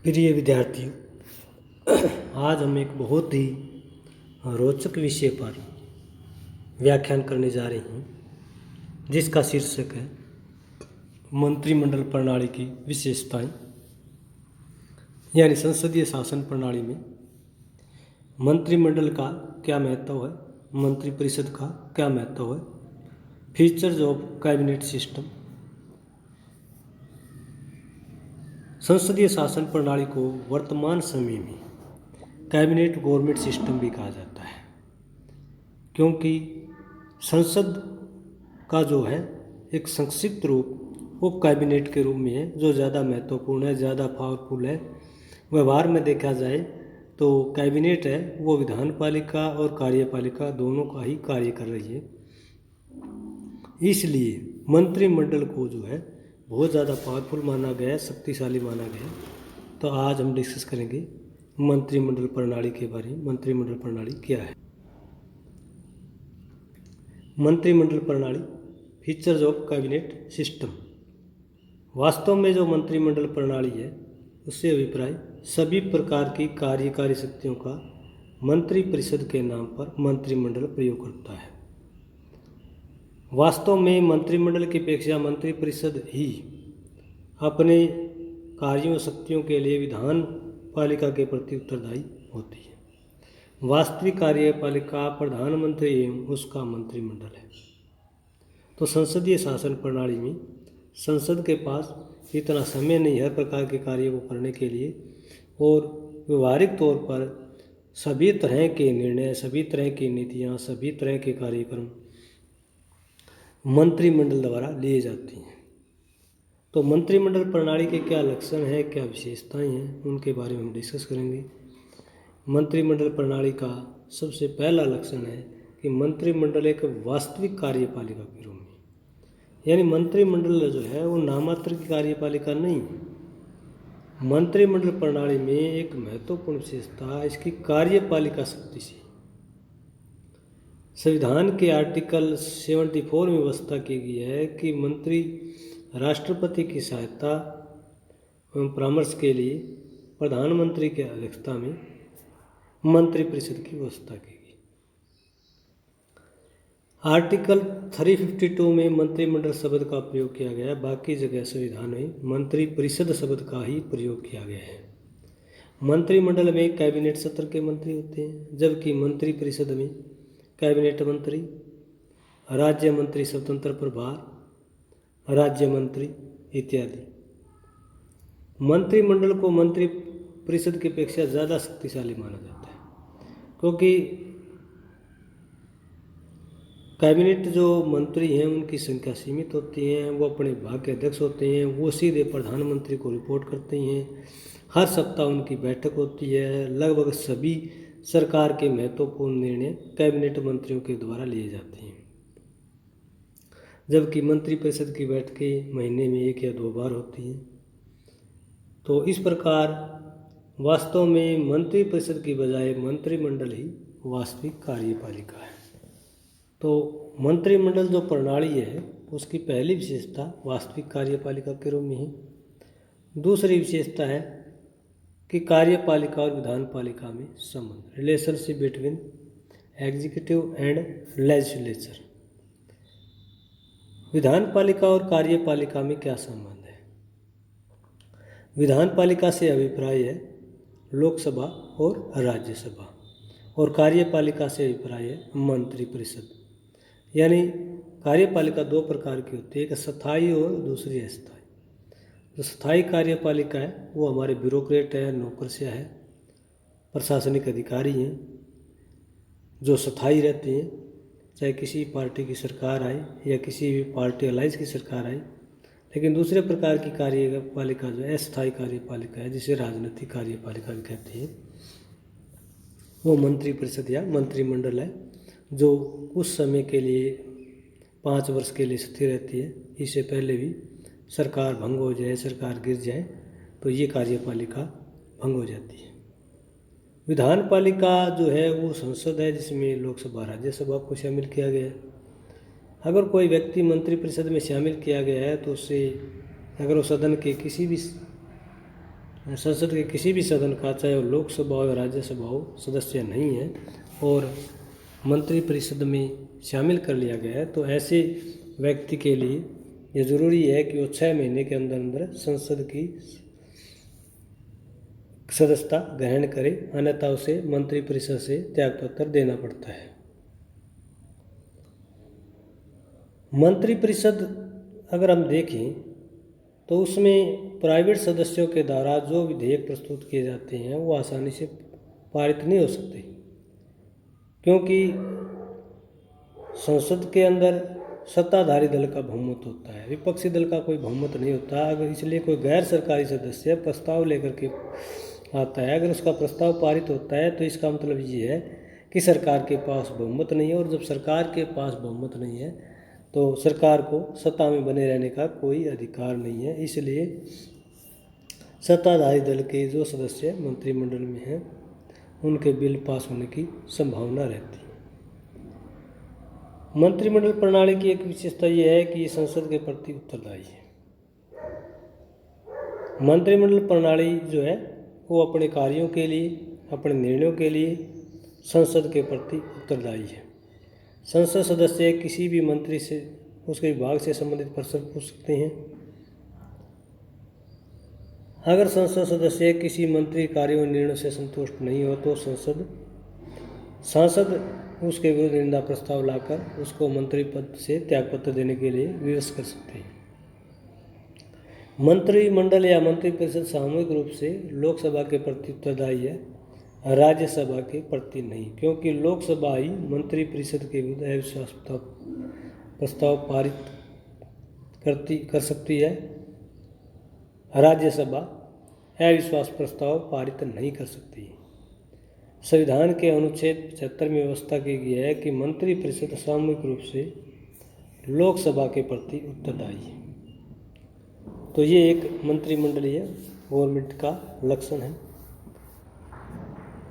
प्रिय विद्यार्थियों, आज हम एक बहुत ही रोचक विषय पर व्याख्यान करने जा रहे हैं, जिसका शीर्षक है मंत्रिमंडल प्रणाली की विशेषताएं। यानी संसदीय शासन प्रणाली में मंत्रिमंडल का क्या महत्व है, मंत्रिपरिषद का क्या महत्व है, फीचर्स ऑफ कैबिनेट सिस्टम। संसदीय शासन प्रणाली को वर्तमान समय में कैबिनेट गवर्नमेंट सिस्टम भी कहा जाता है, क्योंकि संसद का जो है एक संक्षिप्त रूप वो कैबिनेट के रूप में है, जो ज़्यादा महत्वपूर्ण है, ज़्यादा पावरफुल है। व्यवहार में देखा जाए तो कैबिनेट है वो विधानपालिका और कार्यपालिका दोनों का ही कार्य कर रही है। इसलिए मंत्रिमंडल को जो है बहुत ज़्यादा पावरफुल माना गया है, शक्तिशाली माना गया है। तो आज हम डिस्कस करेंगे मंत्रिमंडल प्रणाली के बारे में। मंत्रिमंडल प्रणाली क्या है? मंत्रिमंडल प्रणाली, फीचर्स ऑफ कैबिनेट सिस्टम। वास्तव में जो मंत्रिमंडल प्रणाली है उससे अभिप्राय सभी प्रकार की कार्यकारी शक्तियों का मंत्रिपरिषद के नाम पर मंत्रिमंडल प्रयोग करता है। वास्तव में मंत्रिमंडल की अपेक्षा मंत्रिपरिषद ही अपने कार्यों शक्तियों के लिए विधान पालिका के प्रति उत्तरदायी होती है। वास्तविक कार्यपालिका प्रधानमंत्री एवं उसका मंत्रिमंडल है। तो संसदीय शासन प्रणाली में संसद के पास इतना समय नहीं है हर प्रकार के कार्य को करने के लिए, और व्यवहारिक तौर पर सभी तरह के निर्णय, सभी तरह की नीतियाँ, सभी तरह के कार्यक्रम मंत्रिमंडल द्वारा लिए जाती हैं। तो मंत्रिमंडल प्रणाली के क्या लक्षण हैं, क्या विशेषताएं हैं, उनके बारे में हम डिस्कस करेंगे। मंत्रिमंडल प्रणाली का सबसे पहला लक्षण है कि मंत्रिमंडल एक वास्तविक कार्यपालिका के रूप में, यानी मंत्रिमंडल जो है वो नामात्र की कार्यपालिका नहीं है। मंत्रिमंडल प्रणाली में एक महत्वपूर्ण विशेषता इसकी कार्यपालिका शक्ति से। संविधान के आर्टिकल 74 में व्यवस्था की गई है कि मंत्री राष्ट्रपति की सहायता एवं परामर्श के लिए प्रधानमंत्री की अध्यक्षता में मंत्रिपरिषद की व्यवस्था की गई। आर्टिकल 352 में मंत्रिमंडल शब्द का प्रयोग किया गया है, बाकी जगह संविधान में मंत्रिपरिषद शब्द का ही प्रयोग किया गया है। मंत्रिमंडल में कैबिनेट सत्र के मंत्री होते हैं, जबकि मंत्रिपरिषद में कैबिनेट मंत्री, राज्य मंत्री स्वतंत्र प्रभार, राज्य मंत्री इत्यादि। मंत्रिमंडल को मंत्रिपरिषद की अपेक्षा ज़्यादा शक्तिशाली माना जाता है, क्योंकि कैबिनेट जो मंत्री हैं उनकी संख्या सीमित होती है, वो अपने विभाग के अध्यक्ष होते हैं, वो सीधे प्रधानमंत्री को रिपोर्ट करते हैं। हर सप्ताह उनकी बैठक होती है। लगभग सभी सरकार के महत्वपूर्ण निर्णय कैबिनेट मंत्रियों के द्वारा लिए जाते हैं, जबकि मंत्रिपरिषद की बैठकें महीने में 1 या 2 बार होती हैं। तो इस प्रकार वास्तव में मंत्रिपरिषद की बजाय मंत्रिमंडल ही वास्तविक कार्यपालिका है। तो मंत्रिमंडल जो प्रणाली है उसकी पहली विशेषता वास्तविक कार्यपालिका के रूप में है। दूसरी विशेषता है कि कार्यपालिका और विधानपालिका में संबंध, relationship between executive and legislature. विधानपालिका और कार्यपालिका में क्या संबंध है? विधानपालिका से अभिप्राय है लोकसभा और राज्यसभा, और कार्यपालिका से अभिप्राय है मंत्रिपरिषद। यानी कार्यपालिका 2 प्रकार की होती है, एक स्थायी और दूसरी अस्थायी। जो स्थायी कार्यपालिका है वो हमारे ब्यूरोक्रेट है, नौकरशाह है, प्रशासनिक अधिकारी हैं जो स्थायी रहते हैं, चाहे किसी पार्टी की सरकार आए या किसी भी पार्टी अलायंस की सरकार आए। लेकिन दूसरे प्रकार की कार्यपालिका जो है अस्थायी कार्यपालिका है, जिसे राजनीतिक कार्यपालिका भी कहते हैं, वो मंत्रिपरिषद या मंत्रिमंडल है, जो कुछ समय के लिए 5 वर्ष के लिए स्थिर रहती है। इससे पहले भी सरकार भंग हो जाए, सरकार गिर जाए तो ये कार्यपालिका भंग हो जाती है। विधानपालिका जो है वो संसद है, जिसमें लोकसभा राज्यसभा को शामिल किया गया है। अगर कोई व्यक्ति मंत्रिपरिषद में शामिल किया गया है तो उससे अगर वो सदन के किसी भी संसद के किसी भी सदन का, चाहे वो लोकसभा हो या राज्यसभा हो, सदस्य नहीं है और मंत्रिपरिषद में शामिल कर लिया गया है, तो ऐसे व्यक्ति के लिए ये ज़रूरी है कि वो 6 महीने के अंदर अंदर संसद की सदस्यता ग्रहण करे, अन्यथा उसे मंत्रिपरिषद से त्यागपत्र देना पड़ता है। मंत्रिपरिषद अगर हम देखें तो उसमें प्राइवेट सदस्यों के द्वारा जो विधेयक प्रस्तुत किए जाते हैं वो आसानी से पारित नहीं हो सकते, क्योंकि संसद के अंदर सत्ताधारी दल का बहुमत होता है, विपक्षी दल का कोई बहुमत नहीं होता। अगर इसलिए कोई गैर सरकारी सदस्य प्रस्ताव लेकर के आता है, अगर उसका प्रस्ताव पारित होता है तो इसका मतलब ये है कि सरकार के पास बहुमत नहीं है, और जब सरकार के पास बहुमत नहीं है तो सरकार को सत्ता में बने रहने का कोई अधिकार नहीं है। इसलिए सत्ताधारी दल के जो सदस्य मंत्रिमंडल में हैं उनके बिल पास होने की संभावना रहती है। मंत्रिमंडल प्रणाली की एक विशेषता यह है कि संसद के प्रति उत्तरदायी है। मंत्रिमंडल प्रणाली जो है वो अपने कार्यों के लिए, अपने निर्णयों के लिए संसद के प्रति उत्तरदायी है। संसद सदस्य किसी भी मंत्री से, उसके विभाग से संबंधित प्रश्न पूछ सकते हैं। अगर संसद सदस्य किसी मंत्री कार्यों निर्णय से संतुष्ट नहीं हो तो सांसद उसके विरुद्ध निंदा प्रस्ताव लाकर उसको मंत्री पद से त्यागपत्र देने के लिए विवश कर सकते हैं। मंत्रिमंडल या मंत्रिपरिषद सामूहिक रूप से लोकसभा के प्रति उत्तरदायी है, राज्यसभा के प्रति नहीं, क्योंकि लोकसभा ही मंत्रिपरिषद के विरुद्ध अविश्वास प्रस्ताव पारित कर सकती है, राज्यसभा अविश्वास प्रस्ताव पारित नहीं कर सकती। संविधान के अनुच्छेद 75 में व्यवस्था की गई है कि मंत्रिपरिषद सामूहिक रूप से लोकसभा के प्रति उत्तरदायी है। तो ये एक मंत्रिमंडलीय गवर्नमेंट का लक्षण है।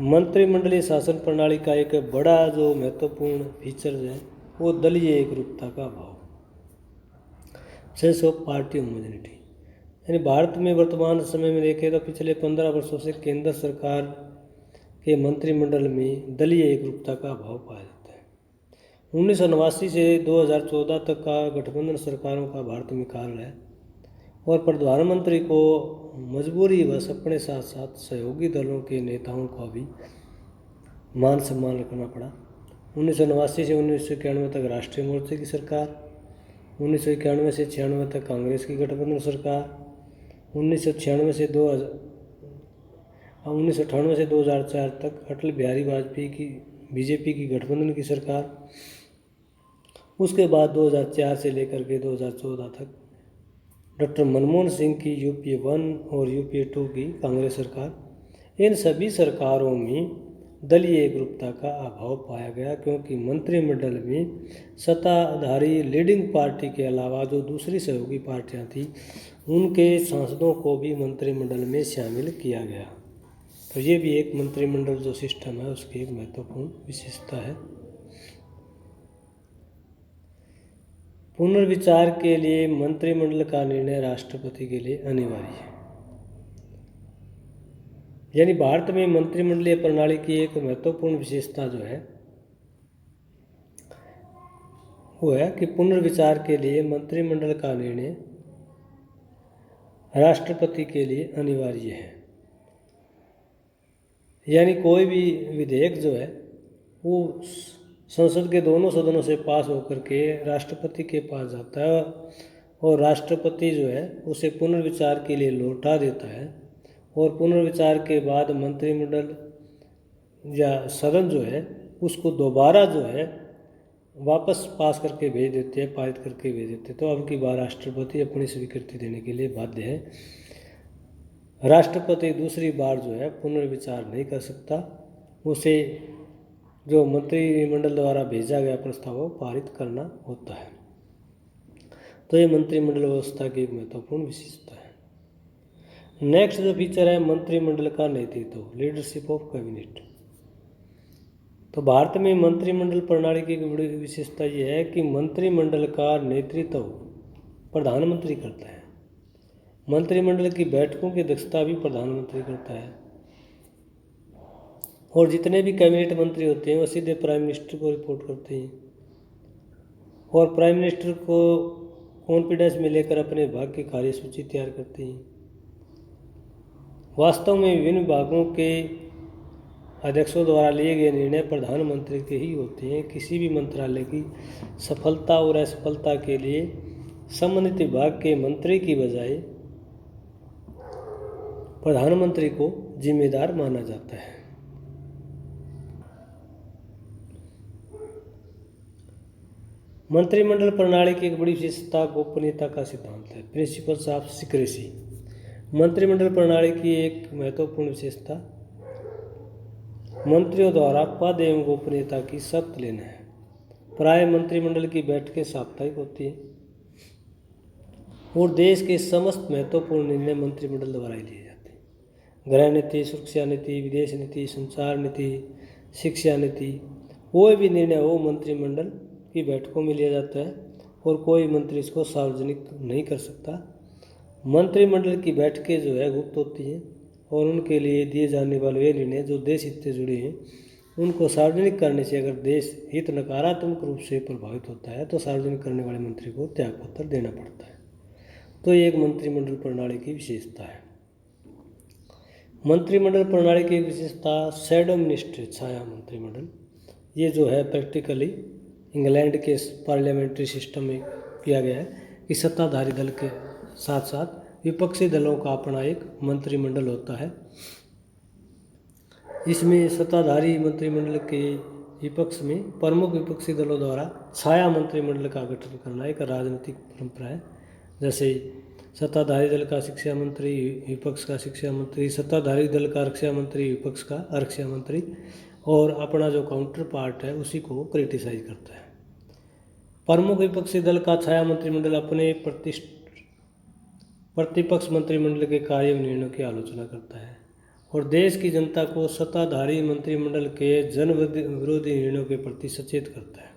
मंत्रिमंडलीय शासन प्रणाली का एक बड़ा जो महत्वपूर्ण फीचर है वो दलीय एकरूपता का अभाव, सेंस ऑफ पार्टी होमोजेनिटी। यानी भारत में वर्तमान समय में देखें तो पिछले 15 वर्षों से केंद्र सरकार के मंत्रिमंडल में दलीय एकरूपता का अभाव पाया जाता है। 1989 से 2014 तक का गठबंधन सरकारों का भारत में काल है और प्रधानमंत्री को मजबूरी बस अपने साथ साथ सहयोगी दलों के नेताओं का भी मान सम्मान रखना पड़ा। 1989 से 1991 तक राष्ट्रीय मोर्चे की सरकार, 1991 से 96 तक कांग्रेस की गठबंधन सरकार, 1998 से 2004 तक अटल बिहारी वाजपेयी की बीजेपी की गठबंधन की सरकार, उसके बाद 2004 से लेकर के 2014 तक डॉक्टर मनमोहन सिंह की यूपीए 1 और यूपीए 2 की कांग्रेस सरकार। इन सभी सरकारों में दलीय एकरूपता का अभाव पाया गया, क्योंकि मंत्रिमंडल में सत्ताधारी लीडिंग पार्टी के अलावा जो दूसरी सहयोगी पार्टियां थी उनके सांसदों को भी मंत्रिमंडल में शामिल किया गया। तो ये भी एक मंत्रिमंडल जो सिस्टम है उसकी एक महत्वपूर्ण विशेषता है। पुनर्विचार के लिए मंत्रिमंडल का निर्णय राष्ट्रपति के लिए अनिवार्य है। यानी भारत में मंत्रिमंडलीय प्रणाली की एक महत्वपूर्ण विशेषता जो है वो है कि पुनर्विचार के लिए मंत्रिमंडल का निर्णय राष्ट्रपति के लिए अनिवार्य है। यानी कोई भी विधेयक जो है वो संसद के दोनों सदनों से पास होकर के राष्ट्रपति के पास जाता है और राष्ट्रपति जो है उसे पुनर्विचार के लिए लौटा देता है, और पुनर्विचार के बाद मंत्रिमंडल या सदन जो है उसको दोबारा जो है वापस पास करके भेज देते हैं, पारित करके भेज देते हैं। तो अब की बार राष्ट्रपति अपनी स्वीकृति देने के लिए बाध्य है। राष्ट्रपति दूसरी बार जो है पुनर्विचार नहीं कर सकता, उसे जो मंत्रिमंडल द्वारा भेजा गया प्रस्ताव को पारित करना होता है। तो ये मंत्रिमंडल व्यवस्था की एक महत्वपूर्ण विशेषता है। नेक्स्ट जो फीचर है मंत्रिमंडल का नेतृत्व, लीडरशिप ऑफ कैबिनेट। तो भारत में मंत्रिमंडल प्रणाली की एक बड़ी विशेषता ये है कि मंत्रिमंडल का नेतृत्व प्रधानमंत्री करता है। मंत्रिमंडल की बैठकों की अध्यक्षता भी प्रधानमंत्री करता है। और जितने भी कैबिनेट मंत्री होते हैं वो सीधे प्राइम मिनिस्टर को रिपोर्ट करते हैं और प्राइम मिनिस्टर को कॉन्फिडेंस में लेकर अपने विभाग की कार्यसूची तैयार करते हैं। वास्तव में विभिन्न विभागों के अध्यक्षों द्वारा लिए गए निर्णय प्रधानमंत्री के ही होते हैं। किसी भी मंत्रालय की सफलता और असफलता के लिए संबंधित विभाग के मंत्री की बजाय प्रधानमंत्री को जिम्मेदार माना जाता है। मंत्रिमंडल प्रणाली की एक बड़ी विशेषता गोपनीयता का सिद्धांत है, प्रिंसिपल्स ऑफ सीक्रेसी। मंत्रिमंडल प्रणाली की एक महत्वपूर्ण विशेषता मंत्रियों द्वारा पद एवं गोपनीयता की शपथ लेना है। प्राय मंत्रिमंडल की बैठकें साप्ताहिक होती हैं और देश के समस्त महत्वपूर्ण निर्णय मंत्रिमंडल द्वारा ही लिए जाते हैं। गृह नीति, सुरक्षा नीति, विदेश नीति, संचार नीति, शिक्षा नीति, कोई भी निर्णय हो मंत्रिमंडल की बैठकों में लिया जाता है और कोई मंत्री इसको सार्वजनिक नहीं कर सकता। मंत्रिमंडल की बैठकें जो है गुप्त होती हैं और उनके लिए दिए जाने वाले वे निर्णय जो देश हित से जुड़े हैं उनको सार्वजनिक करने से अगर देश हित नकारात्मक रूप से प्रभावित होता है तो सार्वजनिक करने वाले मंत्री को त्यागपत्र देना पड़ता है। तो ये एक मंत्रिमंडल प्रणाली की विशेषता है। मंत्रिमंडल प्रणाली की विशेषता शैडो मिनिस्ट्री, छाया मंत्रिमंडल। ये जो है प्रैक्टिकली इंग्लैंड के पार्लियामेंट्री सिस्टम में किया गया है कि सत्ताधारी दल के साथ साथ विपक्षी दलों का अपना एक मंत्रिमंडल होता है। इसमें सत्ताधारी मंत्रिमंडल के विपक्ष में प्रमुख विपक्षी दलों द्वारा छाया मंत्रिमंडल का गठन करना एक राजनीतिक परंपरा है। जैसे सत्ताधारी दल का शिक्षा मंत्री, विपक्ष का शिक्षा मंत्री, सत्ताधारी दल का रक्षा मंत्री, विपक्ष का रक्षा मंत्री, और अपना जो काउंटर पार्ट है उसी को क्रिटिसाइज करता है। प्रमुख विपक्षी दल का छाया मंत्रिमंडल अपने प्रतिपक्ष मंत्रिमंडल के कार्य व निर्णयों की आलोचना करता है और देश की जनता को सत्ताधारी मंत्रिमंडल के जन विरोधी निर्णयों के प्रति सचेत करता है।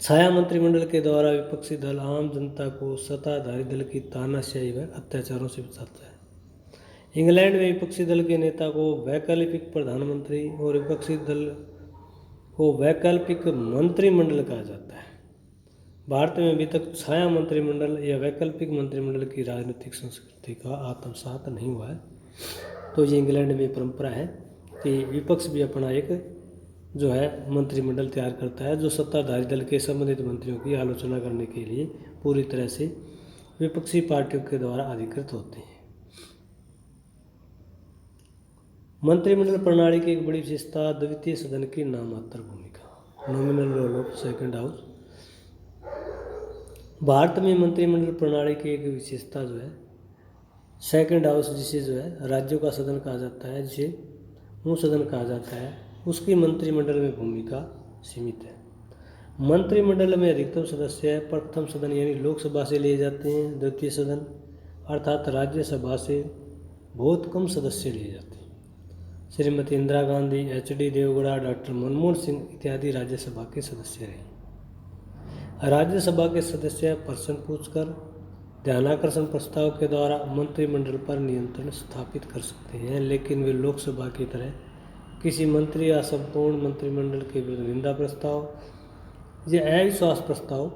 छाया मंत्रिमंडल के द्वारा विपक्षी दल आम जनता को सत्ताधारी दल की तानाशाही व अत्याचारों से बचाता है। इंग्लैंड में विपक्षी दल के नेता को वैकल्पिक प्रधानमंत्री और विपक्षी दल को वैकल्पिक मंत्रिमंडल कहा जाता है। भारत में अभी तक छाया मंत्रिमंडल या वैकल्पिक मंत्रिमंडल की राजनीतिक संस्कृति का आत्मसात नहीं हुआ है। तो ये इंग्लैंड में परंपरा है कि विपक्ष भी अपना एक जो है मंत्रिमंडल तैयार करता है जो सत्ताधारी दल के संबंधित मंत्रियों की आलोचना करने के लिए पूरी तरह से विपक्षी पार्टियों के द्वारा अधिकृत होते हैं। मंत्रिमंडल प्रणाली की एक बड़ी विशेषता द्वितीय सदन की नाममात्र भूमिका, nominal role of second house. भारत में मंत्रिमंडल प्रणाली की एक विशेषता जो है सेकंड हाउस, जिसे जो है राज्यों का सदन कहा जाता है, जिसे मूल सदन कहा जाता है, उसकी मंत्रिमंडल में भूमिका सीमित है। मंत्रिमंडल में अधिकतम सदस्य प्रथम सदन यानी लोकसभा से लिए जाते हैं, द्वितीय सदन अर्थात राज्यसभा से बहुत कम सदस्य लिए जाते हैं। श्रीमती इंदिरा गांधी, HD देवगौड़ा, डॉक्टर मनमोहन सिंह इत्यादि राज्यसभा के सदस्य रहे। राज्यसभा के सदस्य प्रश्न पूछकर ध्यानाकर्षण प्रस्ताव के द्वारा मंत्रिमंडल पर नियंत्रण स्थापित कर सकते हैं, लेकिन वे लोकसभा की तरह किसी मंत्री या संपूर्ण मंत्रिमंडल के विरुद्ध निंदा प्रस्ताव या अविश्वास प्रस्ताव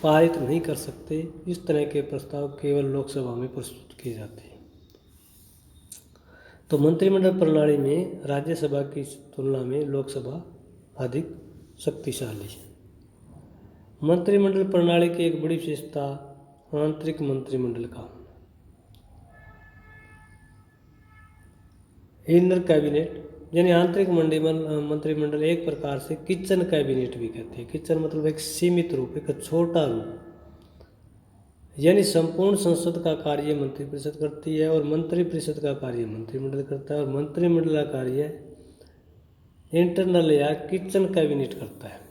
पारित नहीं कर सकते। इस तरह के प्रस्ताव केवल लोकसभा में प्रस्तुत किए जाते हैं। तो मंत्रिमंडल प्रणाली में राज्यसभा की तुलना में लोकसभा अधिक शक्तिशाली है। मंत्रिमंडल प्रणाली की एक बड़ी विशेषता आंतरिक मंत्रिमंडल का इनर कैबिनेट यानी आंतरिक मंत्रिमंडल एक प्रकार से किचन कैबिनेट भी कहते हैं। किचन मतलब एक सीमित रूप, एक छोटा रूप, यानी संपूर्ण संसद का कार्य मंत्रिपरिषद करती है और मंत्रिपरिषद का कार्य मंत्रिमंडल करता है और मंत्रिमंडल का कार्य इंटरनल या किचन कैबिनेट करता है।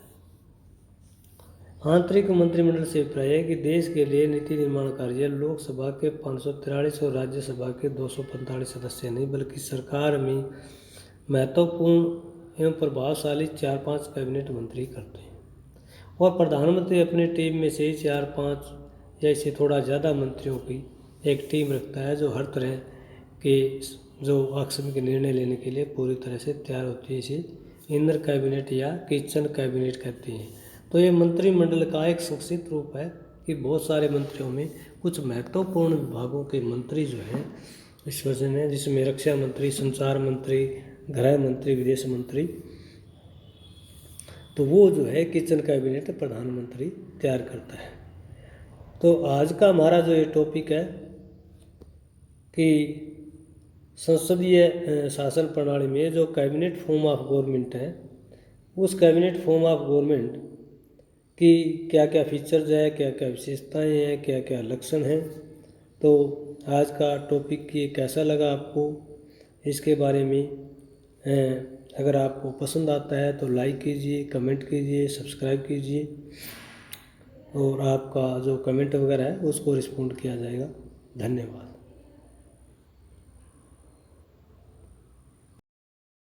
आंतरिक मंत्रिमंडल से अभिप्राय है कि देश के लिए नीति निर्माण कार्य लोकसभा के 543 और राज्यसभा के 245 सदस्य नहीं बल्कि सरकार में महत्वपूर्ण एवं प्रभावशाली 4-5 कैबिनेट मंत्री करते हैं और प्रधानमंत्री अपनी टीम में से ही 4-5 या इससे थोड़ा ज़्यादा मंत्रियों की एक टीम रखता है जो हर तरह के जो आकस्मिक निर्णय लेने के लिए पूरी तरह से तैयार होती है। इसे इनर कैबिनेट या किचन कैबिनेट कहते हैं। तो ये मंत्रिमंडल का एक संक्षिप्त रूप है कि बहुत सारे मंत्रियों में कुछ महत्वपूर्ण विभागों के मंत्री जो हैं इस वजह में, जिसमें रक्षा मंत्री, संचार मंत्री, गृह मंत्री, विदेश मंत्री, तो वो जो है किचन कैबिनेट प्रधानमंत्री तैयार करता है। तो आज का हमारा जो ये टॉपिक है कि संसदीय शासन प्रणाली में जो कैबिनेट फॉर्म ऑफ गवर्नमेंट है, उस कैबिनेट फॉर्म ऑफ गवर्नमेंट की क्या क्या फीचर्स है, क्या क्या विशेषताएं हैं, क्या क्या लक्षण हैं। तो आज का टॉपिक ये कैसा लगा आपको, इसके बारे में अगर आपको पसंद आता है तो लाइक कीजिए, कमेंट कीजिए, सब्सक्राइब कीजिए, और आपका जो कमेंट वगैरह है उसको रिस्पॉन्ड किया जाएगा। धन्यवाद।